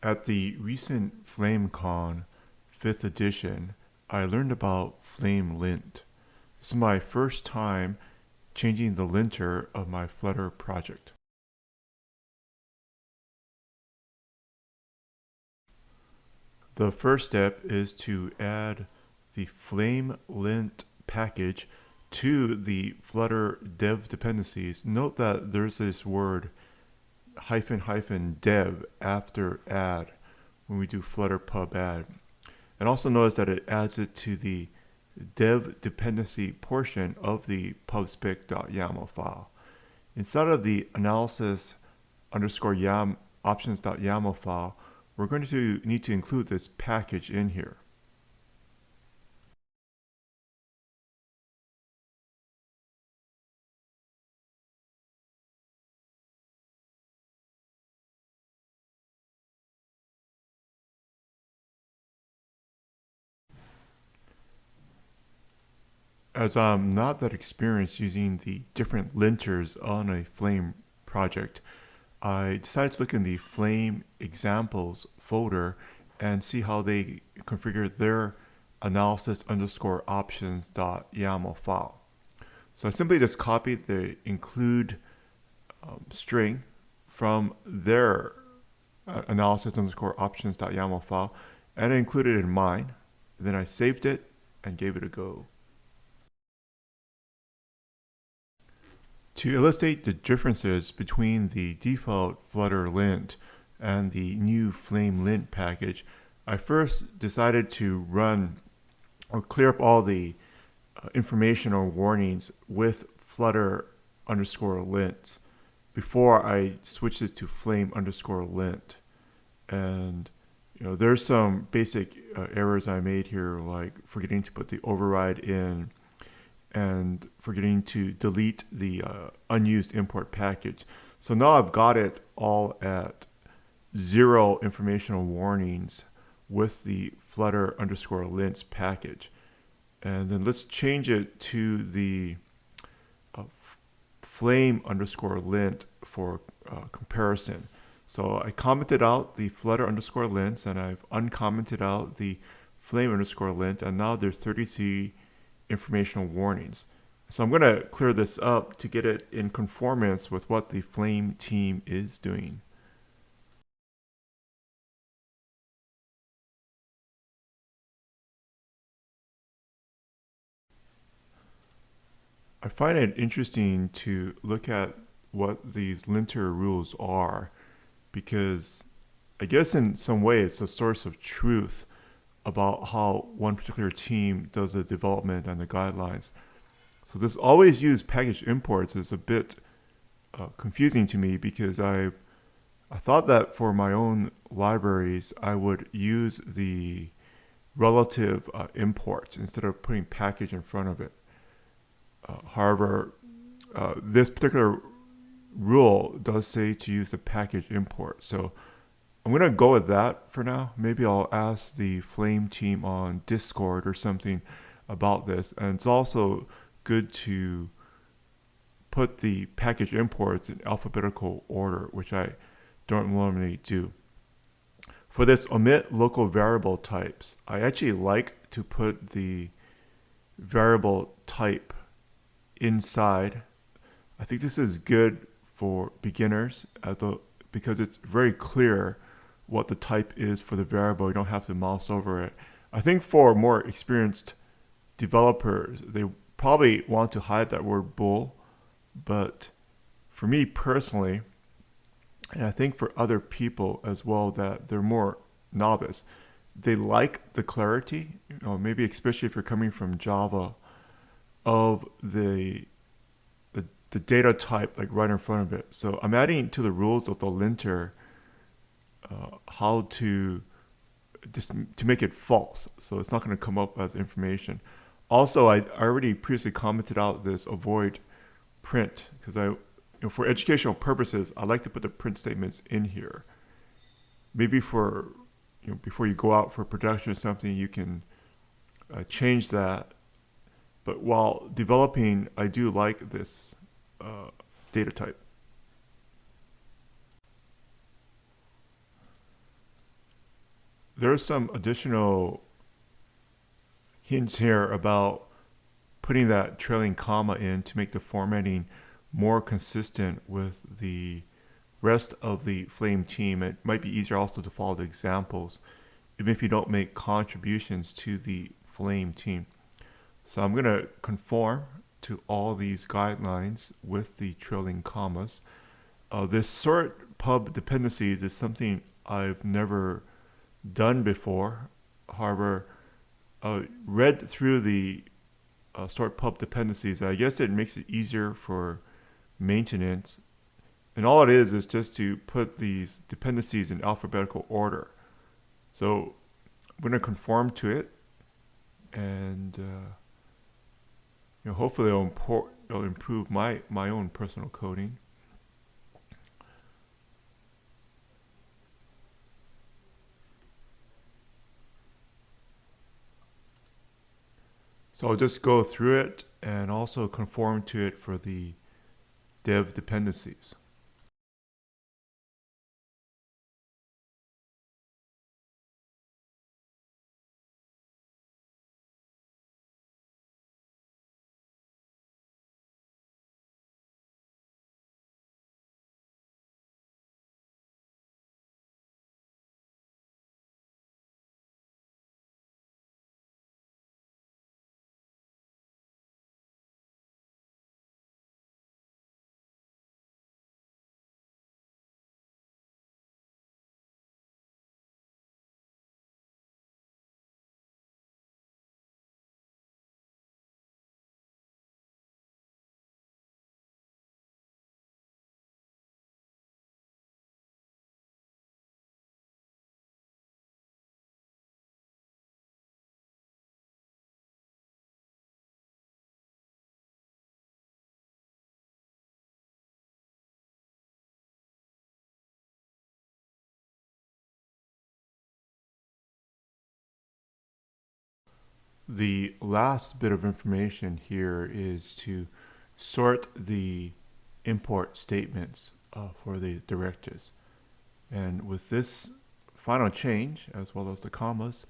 At the recent FlameCon 5th edition, I learned about FlameLint. This is my first time changing the linter of my Flutter project. The first step is to add the FlameLint package to the Flutter dev dependencies. Note that there's this word "dev" after add when we do flutter pub add. And also notice that it adds it to the dev dependency portion of the pubspec.yaml file. Instead of the analysis underscore options.yaml file, we're going to need to include this package in here. As I'm not that experienced using the different linters on a Flame project, I decided to look in the Flame examples folder and see how they configure their analysis underscore options.yaml file. So I simply just copied the include string from their analysis underscore options.yaml file and I included it in mine. Then I saved it and gave it a go. To illustrate the differences between the default Flutter lint and the new Flame lint package, I first decided to run or clear up all the information or warnings with Flutter underscore lint before I switched it to Flame underscore lint. And there's some basic errors I made here, like forgetting to put the override in and forgetting to delete the unused import package. So now I've got it all at 0 informational warnings with the Flutter underscore lints package. And then let's change it to the Flame underscore lint for comparison. So I commented out the Flutter underscore lints and I've uncommented out the Flame underscore lint, and now there's 33 informational warnings. So I'm going to clear this up to get it in conformance with what the Flame team is doing. I find it interesting to look at what these linter rules are, because I guess in some way it's a source of truth about how one particular team does the development and the guidelines. So this always use package imports is a bit confusing to me, because I thought that for my own libraries I would use the relative imports instead of putting package in front of it. However, this particular rule does say to use the package import. So I'm going to go with that for now. Maybe I'll ask the Flame team on Discord or something about this. And it's also good to put the package imports in alphabetical order, which I don't normally do. For this omit local variable types, I actually like to put the variable type inside. I think this is good for beginners because it's very clear what the type is for the variable. You don't have to mouse over it. I think for more experienced developers, they probably want to hide that word bool, but for me personally, and I think for other people as well that they're more novice, they like the clarity, maybe especially if you're coming from Java, of the data type like right in front of it. So I'm adding to the rules of the linter how to just to make it false, so it's not going to come up as information. Also, I already previously commented out this avoid print, because for educational purposes I like to put the print statements in here. Maybe for before you go out for production or something, you can change that. But while developing, I do like this data type. there's some additional hints here about putting that trailing comma in to make the formatting more consistent with the rest of the Flame team. It might be easier also to follow the examples, even if you don't make contributions to the Flame team. So I'm going to conform to all these guidelines with the trailing commas. This sort pub dependencies is something I've never done before. However, read through the sort pub dependencies. I guess it makes it easier for maintenance. And all it is just to put these dependencies in alphabetical order. So I'm going to conform to it, and hopefully it'll improve my own personal coding. So I'll just go through it and also conform to it for the dev dependencies. The last bit of information here is to sort the import statements for the directives. And with this final change, as well as the commas,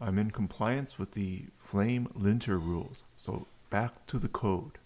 I'm in compliance with the Flame Linter rules. So back to the code.